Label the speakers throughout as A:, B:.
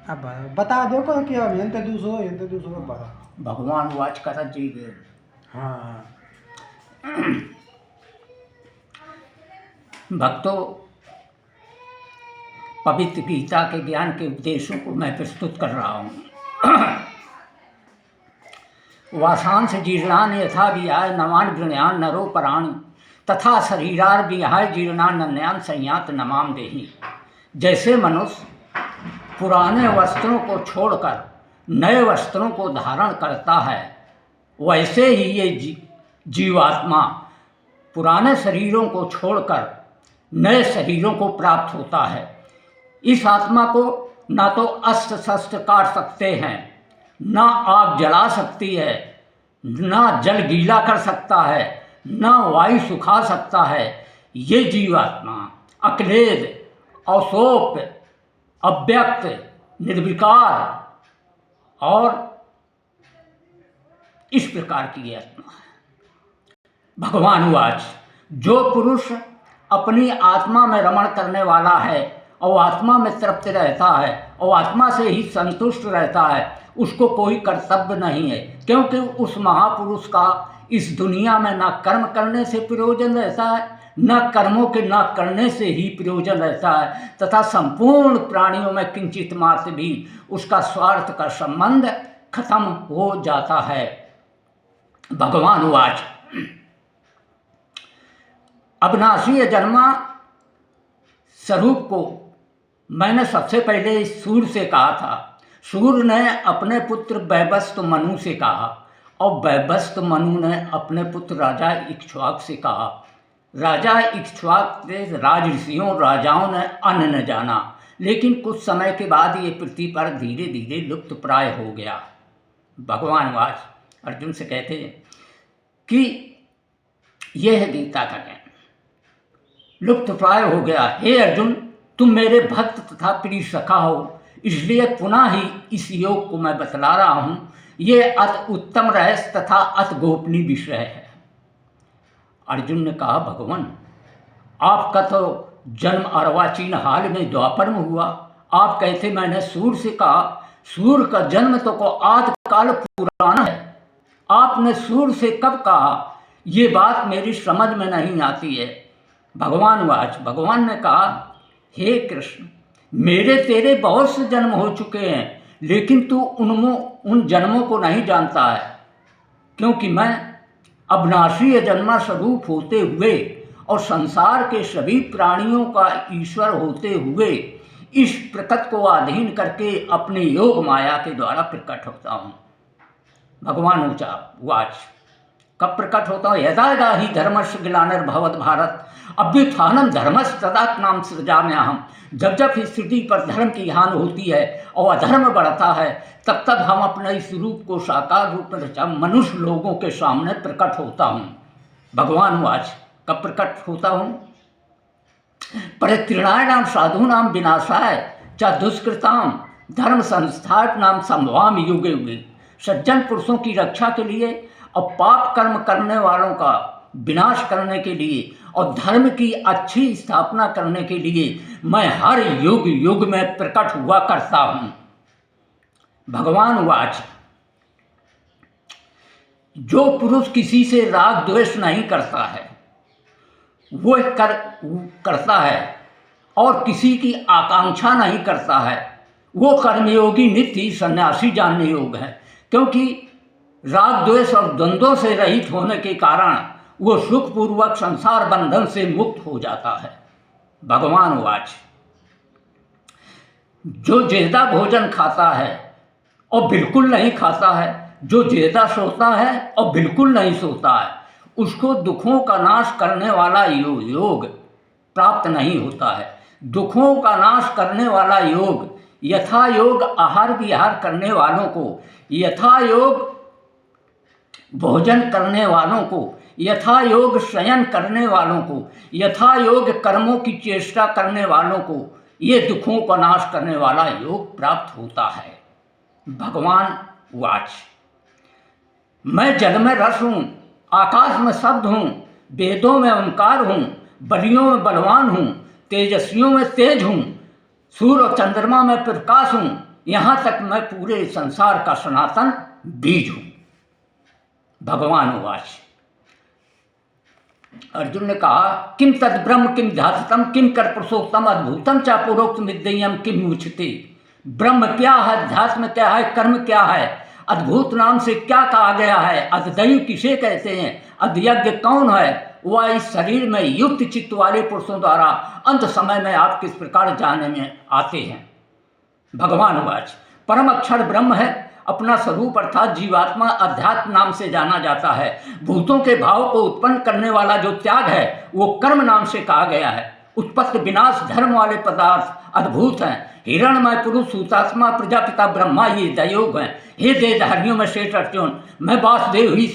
A: अब बता दो को कि अब यंते दूसरो बता।
B: भगवान वाच करत जी गे।
A: हाँ
B: भक्तों, पवित्र गीता के ज्ञान के उपदेशों को मैं प्रस्तुत कर रहा हूँ। वासांस जीर्णान यथा विहाय नवान गृण्यान नरो पराणि तथा शरीरार विहाय जीर्णान नन्यान संयात नमाम देहि। जैसे मनुष्य पुराने वस्त्रों को छोड़कर नए वस्त्रों को धारण करता है, वैसे ही ये जीवात्मा पुराने शरीरों को छोड़कर नए शरीरों को प्राप्त होता है। इस आत्मा को ना तो अस्त्र शस्त्र काट सकते हैं, ना आग जला सकती है, ना जल गीला कर सकता है, ना वायु सुखा सकता है। ये जीवात्मा अक्लेद, अवसोप, अव्यक्त, निर्विकार और इस प्रकार की आत्मा है। भगवान वाच, जो पुरुष अपनी आत्मा में रमण करने वाला है और आत्मा में तृप्त रहता है और आत्मा से ही संतुष्ट रहता है, उसको कोई कर्तव्य नहीं है, क्योंकि उस महापुरुष का इस दुनिया में ना कर्म करने से प्रयोजन रहता है, न कर्मों के न करने से ही प्रयोजन रहता है, तथा संपूर्ण प्राणियों में किंचित मात्र भी उसका स्वार्थ का संबंध खत्म हो जाता है। भगवान वाच, अविनाशी जन्मा स्वरूप को मैंने सबसे पहले सूर्य से कहा था। सूर्य ने अपने पुत्र वैवस्वत मनु से कहा और वैवस्वत मनु ने अपने पुत्र राजा इक्ष्वाक से कहा। राजा इक्ष्वाक के राज ऋषियों राजाओं ने अन्न न जाना, लेकिन कुछ समय के बाद ये पृथ्वी पर धीरे धीरे लुप्त प्राय हो गया। भगवान वाच अर्जुन से कहते हैं कि यह है गीता का ज्ञान, लुप्त प्राय हो गया। हे अर्जुन, तुम मेरे भक्त तथा प्रिय सखा हो, इसलिए पुनः ही इस योग को मैं बतला रहा हूँ। ये अति उत्तम रहस्य तथा अति गोपनीय विषय है। अर्जुन ने कहा, भगवान, आपका तो जन्म अर्वाचीन हाल में द्वापर में हुआ। आप कहते मैंने सूर्य से कहा, सूर्य का जन्म तो को आदि काल पुराना है। आपने सूर्य से कब कहा, ये बात मेरी समझ में नहीं आती है। भगवान वाच, भगवान ने कहा, हे कृष्ण, मेरे तेरे बहुत से जन्म हो चुके हैं, लेकिन तू उन जन्मों को नहीं जानता है, क्योंकि मैं अविनाशी जन्मा स्वरूप होते हुए और संसार के सभी प्राणियों का ईश्वर होते हुए इस प्रकृति को अधीन करके अपने योग माया के द्वारा प्रकट होता हूँ। भगवान वाच, कब प्रकट होता हूँ? यदा यदा ही धर्मस्य ग्लानिर्भवत् भारत अभ्युत्थानं धर्मस्य तदात्मानं सृजाम्यहम्। जब जब स्थिति पर धर्म की हानि होती है और अधर्म बढ़ता है, तब तब हम अपने इस रूप को साकार रूप में मनुष्य लोगों के सामने प्रकट होता हूँ। भगवान वाच, कब प्रकट होता हूँ? परित्रीणाय साधूनां विनाशाय च दुष्कृतां धर्म संस्थापनां संभवामि युगे युगे। सज्जन पुरुषों की रक्षा के लिए और पाप कर्म करने वालों का विनाश करने के लिए और धर्म की अच्छी स्थापना करने के लिए मैं हर युग युग में प्रकट हुआ करता हूँ। भगवान वाच, जो पुरुष किसी से राग द्वेष नहीं करता है, वो करता है और किसी की आकांक्षा नहीं करता है, वो कर्मयोगी नित्य ही सन्यासी जानने योग्य है, क्योंकि राग द्वेष और द्वंद्वों से रहित होने के कारण वो सुखपूर्वक संसार बंधन से मुक्त हो जाता है। भगवान वाच, जो ज्यादा भोजन खाता है और बिल्कुल नहीं खाता है, जो ज्यादा सोता है और बिल्कुल नहीं सोता है, उसको दुखों का नाश करने वाला योग प्राप्त नहीं होता है। दुखों का नाश करने वाला योग यथा योग आहार विहार करने वालों को, यथा योग भोजन करने वालों को, यथा योग शयन करने वालों को, यथा योग कर्मों की चेष्टा करने वालों को ये दुखों का नाश करने वाला योग प्राप्त होता है। भगवान वाच, मैं जल में रस हूँ, आकाश में शब्द हूँ, वेदों में ओंकार हूँ, बलियों में बलवान हूँ, तेजस्वियों में तेज हूँ, सूर्य और चंद्रमा में प्रकाश हूँ, यहाँ तक मैं पूरे संसार का सनातन बीज हूँ। भगवान उवाच। अर्जुन ने कहा किम तद ब्रह्म किम ध्यातम किम कर पुरुषोत्तम अद्भुतम चा पुरोक्त विद्यम किम मुचते। ब्रह्म क्या है, ध्यात्म क्या है, कर्म क्या है, अद्भुत नाम से क्या कहा गया है, अद्दैव किसे कहते हैं, अद्यज्ञ कौन है, वह इस शरीर में युक्त चित्त वाले पुरुषों द्वारा अंत समय में आप किस प्रकार जानने में आते हैं। भगवान वाच। परम अक्षर ब्रह्म है, अपना स्वरूप अर्थात जीवात्मा अध्यात्म नाम से जाना जाता है। भूतों के भाव को उत्पन्न करने वाला जो त्याग है वो कर्म नाम से कहा गया है। उत्पत्ति विनाश धर्म वाले पदार्थ अद्भुत हैं। हिरणमय पुरुष सूतात्मा प्रजापिता ब्रह्मा ये दयोग हैं। हे देहधारियों में श्रेष्ठ अर्जुन, मैं वासुदेव ही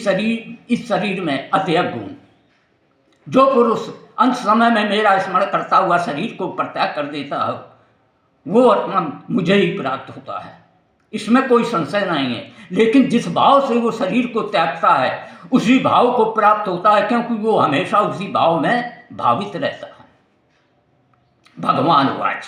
B: इस शरीर में अध्यक्ष हूँ। जो पुरुष अंत समय में मेरा स्मरण करता हुआ शरीर को परित्याग कर देता है वो आत्मा मुझे ही प्राप्त होता है, इसमें कोई संशय नहीं है। लेकिन जिस भाव से वो शरीर को त्यागता है उसी भाव को प्राप्त होता है, क्योंकि वो हमेशा उसी भाव में भावित रहता है। भगवान वाच।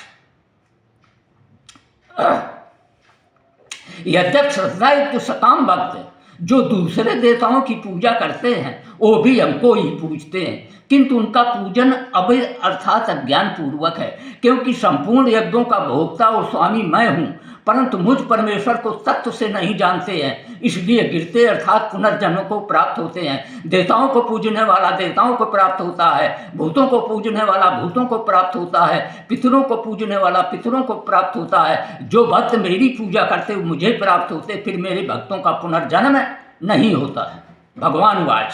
B: यद्यप श्रद्धायुक्त सकाम भक्त जो दूसरे देवताओं की पूजा करते हैं वो भी हमको ही पूजते हैं, किंतु उनका पूजन अवैध अर्थात अज्ञान पूर्वक है, क्योंकि संपूर्ण यज्ञों का भोक्ता और स्वामी मैं हूँ, परंतु मुझ परमेश्वर को तत्व से नहीं जानते हैं, इसलिए गिरते अर्थात पुनर्जन्म को प्राप्त होते हैं। देवताओं को पूजने वाला देवताओं को प्राप्त होता है, भूतों को पूजने वाला भूतों को प्राप्त होता है, पितरों को पूजने वाला पितरों को प्राप्त होता है। जो भक्त मेरी पूजा करते हुए मुझे प्राप्त होते, फिर मेरे भक्तों का पुनर्जन्म नहीं होता है। भगवान वाच।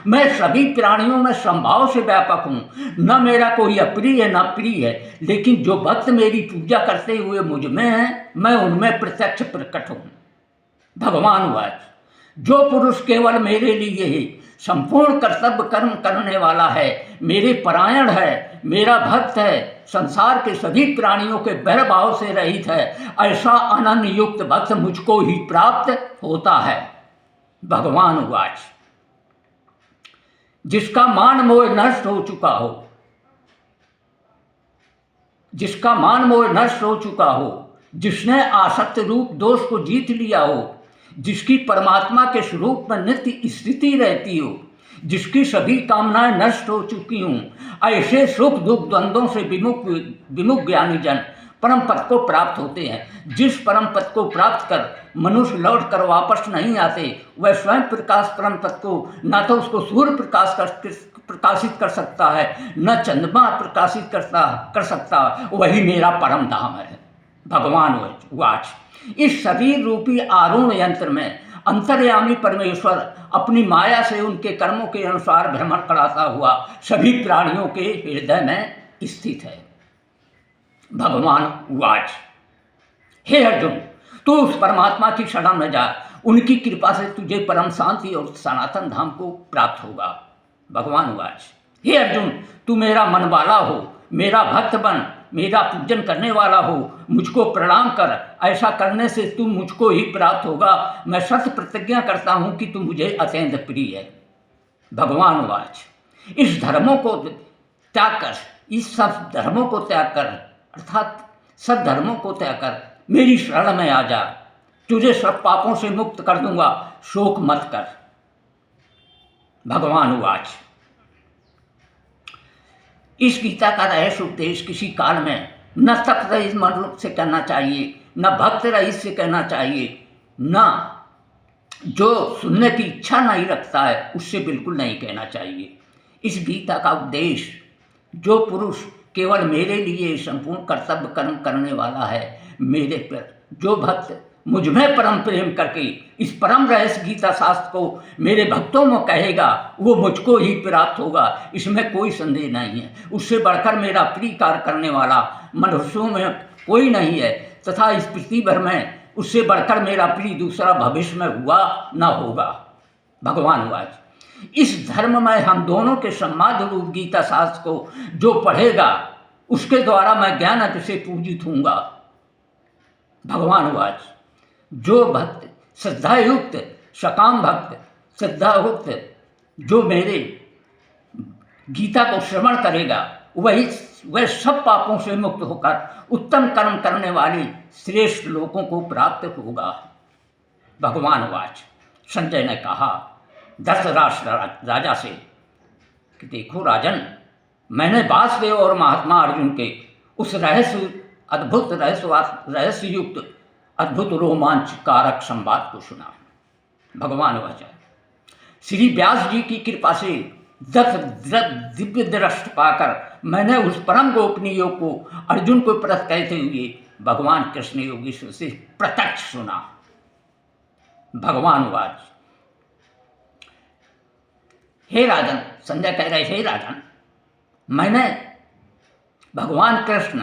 B: मैं सभी प्राणियों में संभाव से व्यापक हूँ, न मेरा कोई अप्रिय न प्रिय है, लेकिन जो भक्त मेरी पूजा करते हुए मुझ में है मैं उनमें प्रत्यक्ष प्रकट हूँ। भगवान वाच। जो पुरुष केवल मेरे लिए ही संपूर्ण कर्तव्य कर्म करने वाला है, मेरे परायण है, मेरा भक्त है, संसार के सभी प्राणियों के बैरभाव से रहित है, ऐसा अनन्य युक्त भक्त मुझको ही प्राप्त होता है। भगवान वाच। जिसका मान मोह नष्ट हो चुका हो, जिसका मान मोह नष्ट हो चुका हो, जिसने आसक्त रूप दोष को जीत लिया हो, जिसकी परमात्मा के स्वरूप में नित्य स्थिति रहती हो, जिसकी सभी कामनाएं नष्ट हो चुकी हूँ, ऐसे सुख दुख द्वंद्वों से विमुख ज्ञानी जन परम पद को प्राप्त होते हैं। जिस परम पद को प्राप्त कर मनुष्य लौट कर वापस नहीं आते, वह स्वयं प्रकाश परम पद को न तो उसको सूर्य प्रकाशित कर सकता है, न चंद्रमा प्रकाशित कर सकता, वही मेरा परम धाम है। भगवान वाच। इस शरीर रूपी आरूढ़ यंत्र में अंतर्यामी परमेश्वर अपनी माया से उनके कर्मों के अनुसार भ्रमण कराता हुआ सभी प्राणियों के हृदय में स्थित है। भगवान वाच। हे अर्जुन, तू उस परमात्मा की शरण में जा, उनकी कृपा से तुझे परम शांति और सनातन धाम को प्राप्त होगा। भगवान वाच। हे अर्जुन, तू मेरा मन वाला हो, मेरा भक्त बन, मेरा पूजन करने वाला हो, मुझको प्रणाम कर, ऐसा करने से तू मुझको ही प्राप्त होगा। मैं सत्य प्रतिज्ञा करता हूँ कि तू मुझे अत्यंत प्रिय है। भगवान वाच। इस धर्मों को त्याग कर, इस सब धर्मों को त्याग कर अर्थात सब धर्मों को त्याग कर मेरी शरण में आ जा, तुझे सब पापों से मुक्त कर दूंगा, शोक मत कर। भगवान वाच। इस गीता का रहस्य उपदेश किसी काल में न तप रहित मनुष्य से कहना चाहिए, न भक्त रहित से कहना चाहिए, न जो सुनने की इच्छा नहीं रखता है उससे बिल्कुल नहीं कहना चाहिए। इस गीता का उपदेश जो पुरुष केवल मेरे लिए संपूर्ण कर्तव्य कर्म करने वाला है, मेरे पर जो भक्त मुझ में परम प्रेम करके इस परम रहस्य गीता शास्त्र को मेरे भक्तों में कहेगा, वो मुझको ही प्राप्त होगा, इसमें कोई संदेह नहीं है। उससे बढ़कर मेरा प्रिय कार्य करने वाला मनुष्यों में कोई नहीं है, तथा इस पृथ्वी भर में उससे बढ़कर मेरा प्रिय दूसरा भविष्य में हुआ न होगा। भगवान वाच। इस धर्म में हम दोनों के सम्माद रूप गीता शास्त्र को जो पढ़ेगा उसके द्वारा मैं ज्ञान अति से पूजित हूँगा। भगवान वाच। जो भक्त श्रद्धायुक्त सकाम भक्त श्रद्धायुक्त जो मेरे गीता को श्रवण करेगा वही वह सब पापों से मुक्त होकर उत्तम कर्म करने वाले श्रेष्ठ लोगों को प्राप्त होगा। भगवान वाच। संजय ने कहा धृतराष्ट्र राजा से कि देखो राजन, मैंने वासुदेव और महात्मा अर्जुन के उस रहस्य युक्त अद्भुत रोमांचकारक संवाद को सुना। भगवान वाचा। श्री व्यास जी की कृपा से दिव्य दृष्टि पाकर मैंने उस परम गोपनीय योग को अर्जुन को प्रकट कहते हुए भगवान कृष्ण योगेश्वर से प्रत्यक्ष सुना। भगवान वाच। हे राजन, संजय कह रहे, हे राजन, मैंने भगवान कृष्ण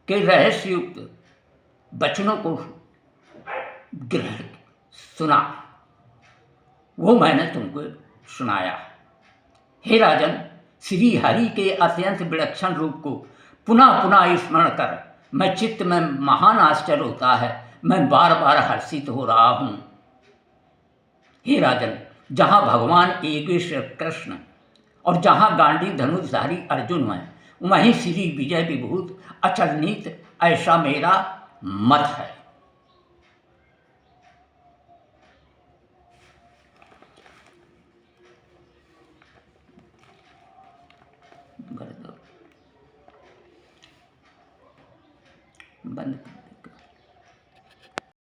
B: के रहस्ययुक्त वचनों को ग्रहण सुना, वो मैंने तुमको सुनाया। हे राजन, श्री हरि के अत्यंत विलक्षण रूप को पुनः पुनः स्मरण कर मैं चित्त में महान आश्चर्य होता है, मैं बार बार हर्षित हो रहा हूँ। हे राजन, जहाँ भगवान योगेश्वर कृष्ण और जहाँ गांडी धनुषधारी अर्जुन हैं, वहीं श्री विजय विभूत अचलनीत, ऐसा मेरा मत है। बंद